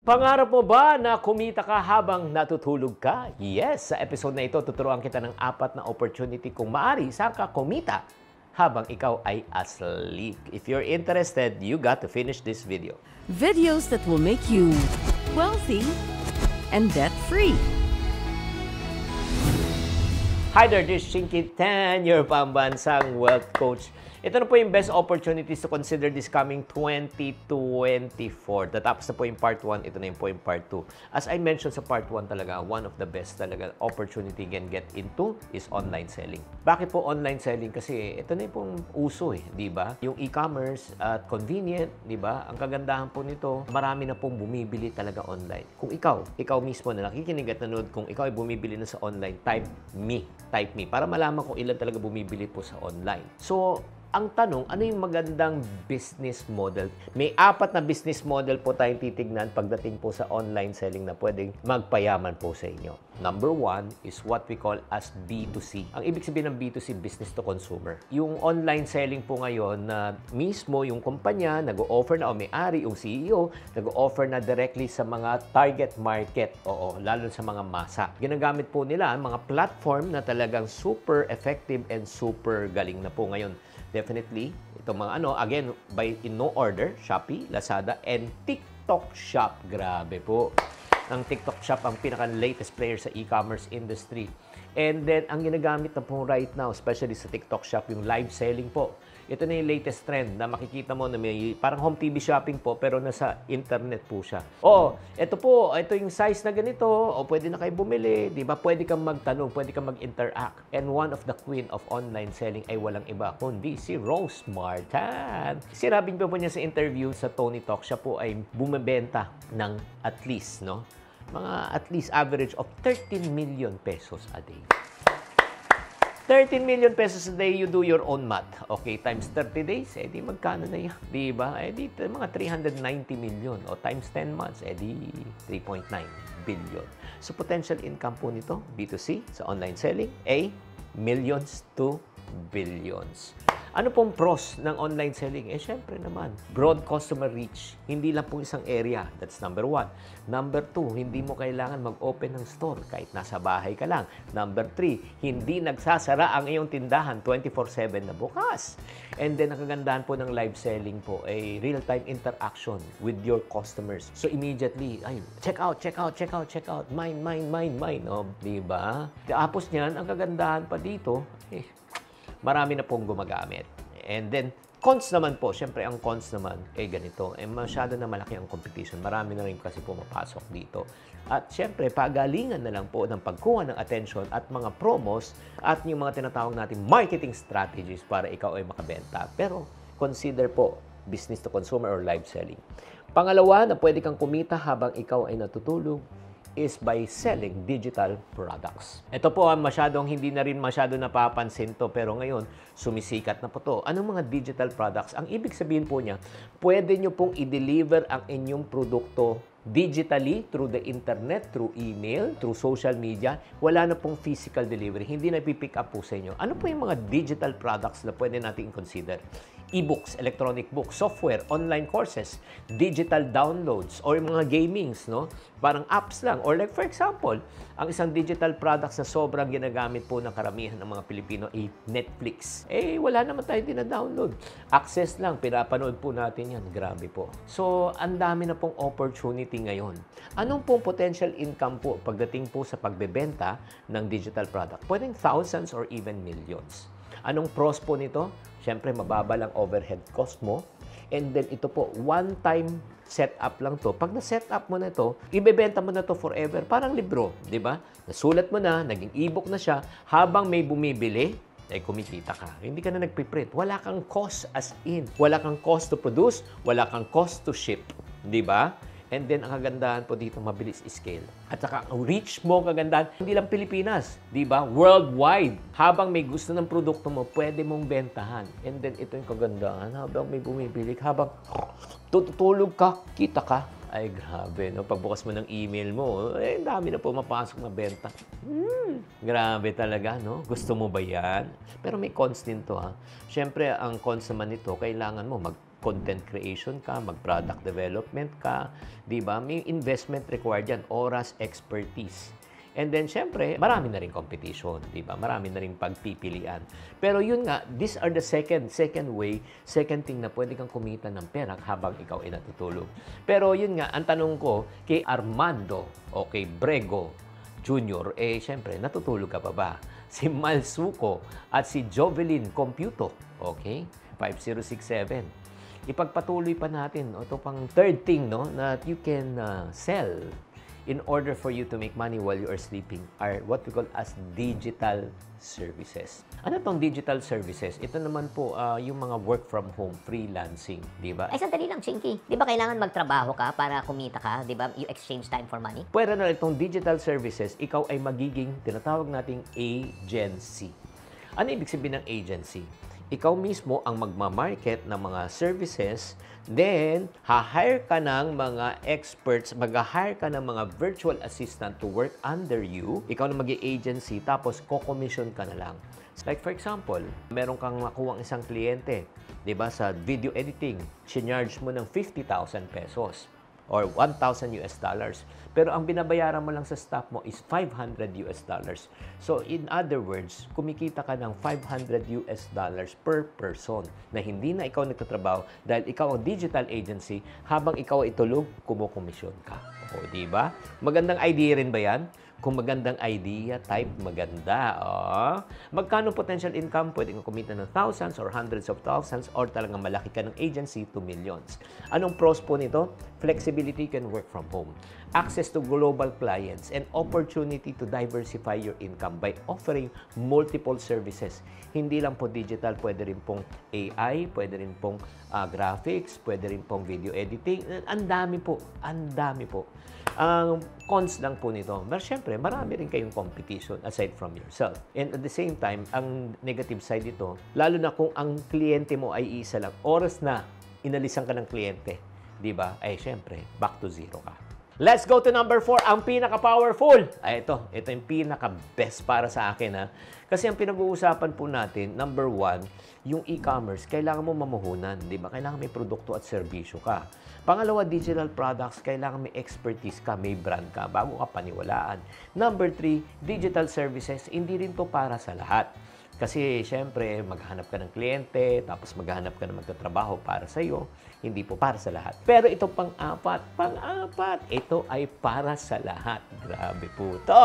Pangarap mo ba na kumita ka habang natutulog ka? Yes, sa episode na ito, tuturuan kita ng 4 na opportunity kung maaari saan ka kumita habang ikaw ay asleep. If you're interested, you got to finish this video. Videos that will make you wealthy and debt-free. Hi there, this is Chinky Tan, your pambansang wealth coach. Ito na po yung best opportunities to consider this coming 2024. Natapos na po yung part 1, ito na yung po yung part 2. As I mentioned sa part 1 talaga, one of the best talaga opportunity you can get into is online selling. Bakit po online selling? Kasi ito na yung pong uso di ba? Yung e-commerce at convenient, di ba? Ang kagandahan po nito, marami na pong bumibili talaga online. Kung ikaw mismo na nakikinig at nanood, kung ikaw ay bumibili na sa online, type me para malaman kung ilan talaga bumibili po sa online. So, ang tanong, ano yung magandang business model? May 4 na business model po tayong titignan pagdating po sa online selling na pwedeng magpayaman po sa inyo. Number 1 is what we call as B2C. Ang ibig sabihin ng B2C, business to consumer. Yung online selling po ngayon na mismo yung kumpanya nag-o-offer na o may-ari, yung CEO, nag-o-offer na directly sa mga target market, lalo sa mga masa. Ginagamit po nila ang mga platform na talagang super effective and super galing na po ngayon. Definitely, itong mga again, in no order, Shopee, Lazada, and TikTok Shop. Grabe po. Ang TikTok Shop ang pinaka-latest player sa e-commerce industry. And then, ang ginagamit na po right now, especially sa TikTok Shop, yung live selling po. Ito na yung latest trend na makikita mo na may parang home TV shopping po pero nasa internet po siya. Ito yung size na ganito, pwede na kayo bumili, di ba? Pwede kang magtanong, pwede kang mag-interact. And one of the queen of online selling ay walang iba kundi si Rose Martin. Sinabi po niya sa interview sa Tony Talk, siya po ay bumebenta ng at least average of 13 million pesos a day. 13 million pesos a day, you do your own math. Okay, times 30 days, di magkano na yan? Di ba? Di mga 390 million. O times 10 months, di 3.9 billion. So, potential income po nito, B2C, sa online selling, millions to billions. Ano pong pros ng online selling? Syempre naman, broad customer reach. Hindi lang po isang area. That's number 1. Number 2, hindi mo kailangan mag-open ng store kahit nasa bahay ka lang. Number 3, hindi nagsasara ang iyong tindahan 24/7 na bukas. And then, ang kagandahan po ng live selling po ay real-time interaction with your customers. So, immediately, check out. Mine. Diba? Tapos niyan, ang kagandahan pa dito, marami na pong gumagamit. And then, cons naman po. Siyempre, ang cons naman, ganito. Masyado na malaki ang competition. Marami na rin kasi pumapasok dito. At siyempre, pagalingan na lang po ng pagkuha ng attention at mga promos at yung mga tinatawag natin marketing strategies para ikaw ay makabenta. Pero, consider po, business to consumer or live selling. Pangalawa, na pwede kang kumita habang ikaw ay natutulog is by selling digital products. Ito po, hindi na rin masyado napapansin to, pero ngayon, sumisikat na po to. Anong mga digital products? Ang ibig sabihin po niya, pwede nyo pong i-deliver ang inyong produkto digitally, through the internet, through email, through social media. Wala na pong physical delivery. Hindi na pipick up po sa inyo. Ano po yung mga digital products na pwede natin consider? E-books, electronic books, software, online courses, digital downloads, or mga gamings, Parang apps lang. Or like, for example, ang isang digital products na sobrang ginagamit po ng karamihan ng mga Pilipino ay Netflix. Wala naman tayo dina-download. Access lang, pinapanood po natin yan. Grabe po. So, ang dami na pong opportunity ngayon. Anong pong potential income po pagdating po sa pagbebenta ng digital product? Pwedeng thousands or even millions. Anong pros po nito? Siyempre, mababa lang overhead cost mo. And then, ito po, one-time setup lang to. Pag na-setup mo na ito, ibebenta mo na to forever. Parang libro, di ba? Nasulat mo na, naging e-book na siya. Habang may bumibili, kumikita ka. Hindi ka na nagpiprint. Wala kang cost as in. Wala kang cost to produce. Wala kang cost to ship. Di ba? And then, ang kagandahan po dito, mabilis scale. At saka, ang reach mo, kagandahan, hindi lang Pilipinas, di ba? Worldwide. Habang may gusto ng produkto mo, pwede mong bentahan. And then, ito yung kagandahan. Habang may bumibili, habang tutulog ka, kita ka. Ay, grabe, Pagbukas mo ng email mo, dami na pumapasok na benta. Grabe talaga, Gusto mo ba yan? Pero may cons din to, ha? Siyempre, ang cons naman nito, kailangan mo mag-content creation ka, mag-product development ka, di ba? May investment required yan, oras, expertise. And then, syempre, marami na rin competition, di ba? Marami na rin pagpipilian. Pero yun nga, these are the second way, second thing na pwede kang kumita ng pera habang ikaw ay natutulog. Pero yun nga, ang tanong ko, kay Armando o kay Brego Jr., syempre, natutulog ka pa ba? Si Malsuko at si Jovelyn Computo, okay? 5067. Ipagpatuloy pa natin, ito pang third thing, no, that you can sell in order for you to make money while you are sleeping are what we call as digital services. Ano tong digital services? Ito naman po yung mga work from home, freelancing, di ba? Ay, sandali lang, Chinky. Di ba kailangan magtrabaho ka para kumita ka? Di ba? You exchange time for money? Pwede na itong digital services, ikaw ay magiging tinatawag nating agency. Ano ibig sabihin ng agency? Ikaw mismo ang magmamarket ng mga services, then ha-hire ka ng mga experts, mag-hire ka ng mga virtual assistant to work under you. Ikaw na mag-agency, tapos ko-commission ka na lang. Like for example, meron kang makuha isang kliyente, 'di ba, sa video editing, charge mo ng 50,000 pesos or 1,000 US dollars. Pero ang binabayaran mo lang sa staff mo is 500 US dollars. So in other words, kumikita ka ng 500 US dollars per person na hindi na ikaw nagtatrabaho dahil ikaw ang digital agency, habang ikaw ay tulog, kumukomisyon ka. O, di ba? Magandang idea rin ba yan? Kung magandang idea, type maganda. Magkano potential income? Pwede kang kumita ng thousands or hundreds of thousands or talagang malaki ka ng agency to millions. Anong pros po nito? Flexibility, can work from home. Access to global clients and opportunity to diversify your income by offering multiple services. Hindi lang po digital, pwede rin pong AI, pwede rin pong graphics, pwede rin pong video editing. Ang dami po, ang dami po. Ang cons lang po nito, pero syempre, marami rin kayong competition aside from yourself. And at the same time, ang negative side dito, lalo na kung ang kliyente mo ay isa lang, oras na inalisan ka ng kliyente, di ba? Ay syempre, back to zero ka. Let's go to number 4, ang pinaka-powerful. Ay, ito yung pinaka-best para sa akin, ha. Kasi ang pinag-uusapan po natin, number 1, yung e-commerce, kailangan mo mamuhunan, di ba? Kailangan may produkto at serbisyo ka. Pangalawa, digital products, kailangan may expertise ka, may brand ka, bago ka paniwalaan. Number 3, digital services, hindi rin to para sa lahat. Kasi, syempre, maghanap ka ng kliyente, tapos maghanap ka ng magtatrabaho para sa iyo. Hindi po para sa lahat. Pero ito pang-apat, ito ay para sa lahat. Grabe po ito.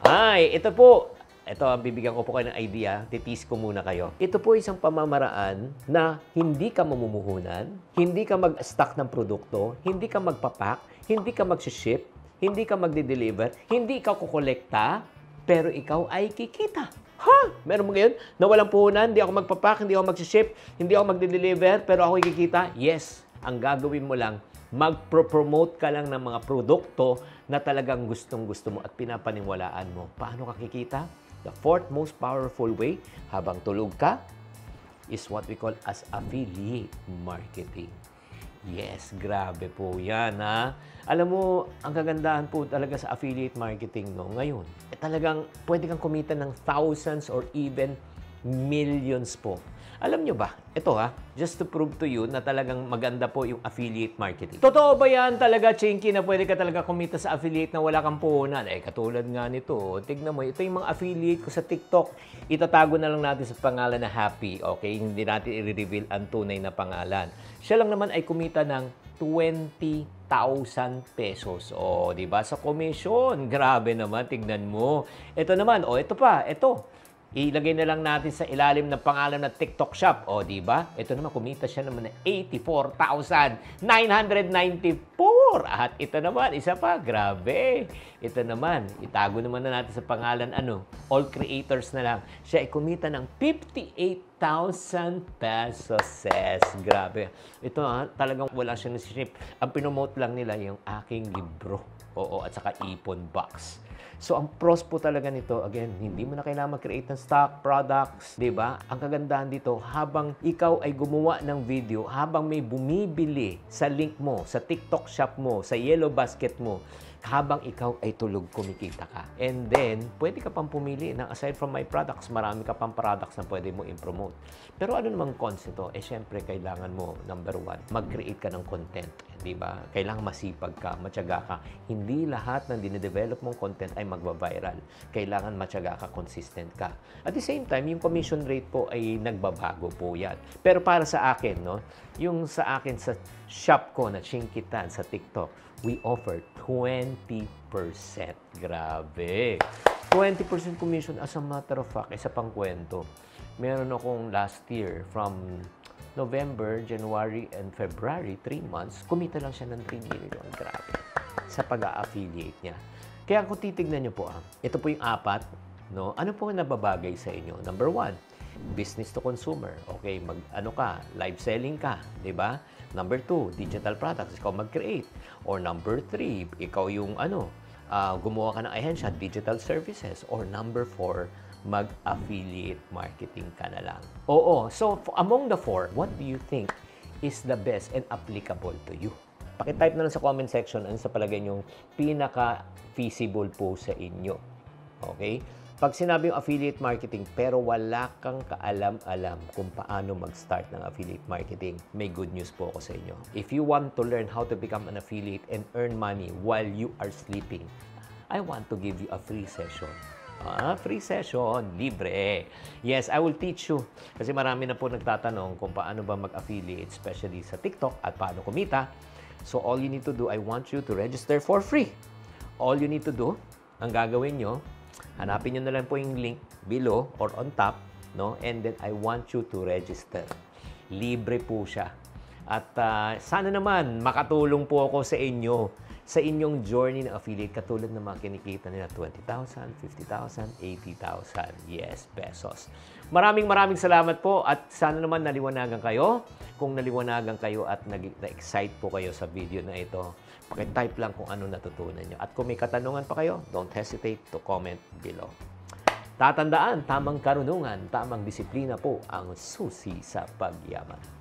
Ay, ito po. Ito, bibigyan ko po kayo ng idea. Titis ko muna kayo. Ito po isang pamamaraan na hindi ka mamumuhunan, hindi ka mag-stock ng produkto, hindi ka magpapak, hindi ka mag-ship, hindi ka magde-deliver, hindi ka kukolekta, pero ikaw ay kikita. Ha? Meron mo ngayon na walang puhunan, hindi ako magpapak, hindi ako mag-ship, hindi ako magde-deliver, pero ako kikita? Yes. Ang gagawin mo lang, mag-promote ka lang ng mga produkto na talagang gustong-gusto mo at pinapaniwalaan mo. Paano ka kikita? The fourth most powerful way, habang tulog ka, is what we call as affiliate marketing. Yes, grabe po yan, ha? Alam mo, ang kagandahan po talaga sa affiliate marketing, no, ngayon, talagang pwede kang kumita ng thousands or even millions po. Alam nyo ba, ito just to prove to you na talagang maganda po yung affiliate marketing. Totoo ba yan talaga, Chinky, na pwede ka talaga kumita sa affiliate na wala kang puhunan? Katulad nga nito, tignan mo, ito yung mga affiliate ko sa TikTok. Itatago na lang natin sa pangalan na Happy, okay? Hindi natin i-reveal ang tunay na pangalan. Siya lang naman ay kumita ng 20,000 pesos. O, di ba? Sa commission, grabe naman, tignan mo. Ito naman, ito pa, ito. Ilagay na lang natin sa ilalim ng pangalan na TikTok Shop. O, di ba? Ito naman, kumita siya naman ng 84,994. At ito naman, isa pa, grabe. Ito naman, itago naman na natin sa pangalan, all creators na lang. Siya ay kumita ng 58,000 pesos. Grabe. Ito talagang wala siyang ship. Ang pinomote lang nila yung aking libro. Oo, at saka ipon box. So, ang pros po talaga nito, again, hindi mo na kailangan mag-create ng stock products, di ba? Ang kagandahan dito, habang ikaw ay gumawa ng video, habang may bumibili sa link mo, sa TikTok shop mo, sa Yellow Basket mo, habang ikaw ay tulog, kumikita ka. And then, pwede ka pang pumili na aside from my products, marami ka pang products na pwede mo i-promote. Pero ano namang cons nito? Syempre, kailangan mo, number one, mag-create ka ng content. Di ba? Kailangan masipag ka, matyaga ka. Hindi lahat ng dinedevelop mong content ay magba-viral. Kailangan matyaga ka, consistent ka. At the same time, yung commission rate po ay nagbabago po yan. Pero para sa akin, no, yung sa akin sa shop ko na Chinkitan sa TikTok, we offer 20%. Grabe! 20% commission. As a matter of fact, isa pang kwento. Meron akong last year from November, January, and February, 3 months, kumita lang siya ng 3 million. Grabe. Sa pag-a-affiliate niya. Kaya kung titignan niyo po, ito po yung 4, no? Ano po ang nababagay sa inyo? Number 1, business to consumer. Okay, live selling ka, di ba? Number 2, digital products. Ikaw mag-create. Or number 3, ikaw yung gumawa ka ng ahensya, digital services. Or number 4, mag-affiliate marketing ka na lang. Oo. So, among the 4, what do you think is the best and applicable to you? Pakitype na lang sa comment section ano sa palagay niyong pinaka-feasible po sa inyo. Okay? Pag sinabi yung affiliate marketing pero wala kang kaalam-alam kung paano mag-start ng affiliate marketing, may good news po ako sa inyo. If you want to learn how to become an affiliate and earn money while you are sleeping, I want to give you a free session. Free session, libre. Yes, I will teach you. Kasi marami na po nagtatanong kung paano ba mag-affiliate, especially sa TikTok at paano kumita. So all you need to do, I want you to register for free. All you need to do, ang gagawin nyo, hanapin nyo na lang po yung link below or on top, no? And then I want you to register. Libre po siya. At sana naman makatulong po ako sa inyo sa inyong journey ng affiliate katulad ng mga kinikita nila 20,000, 50,000, 80,000. Yes, pesos. Maraming salamat po at sana naman naliwanagan kayo. Kung naliwanagan kayo at na-excite po kayo sa video na ito, pakitype lang kung ano natutunan nyo. At kung may katanungan pa kayo, don't hesitate to comment below. Tatandaan, tamang karunungan, tamang disiplina po ang susi sa pagyaman.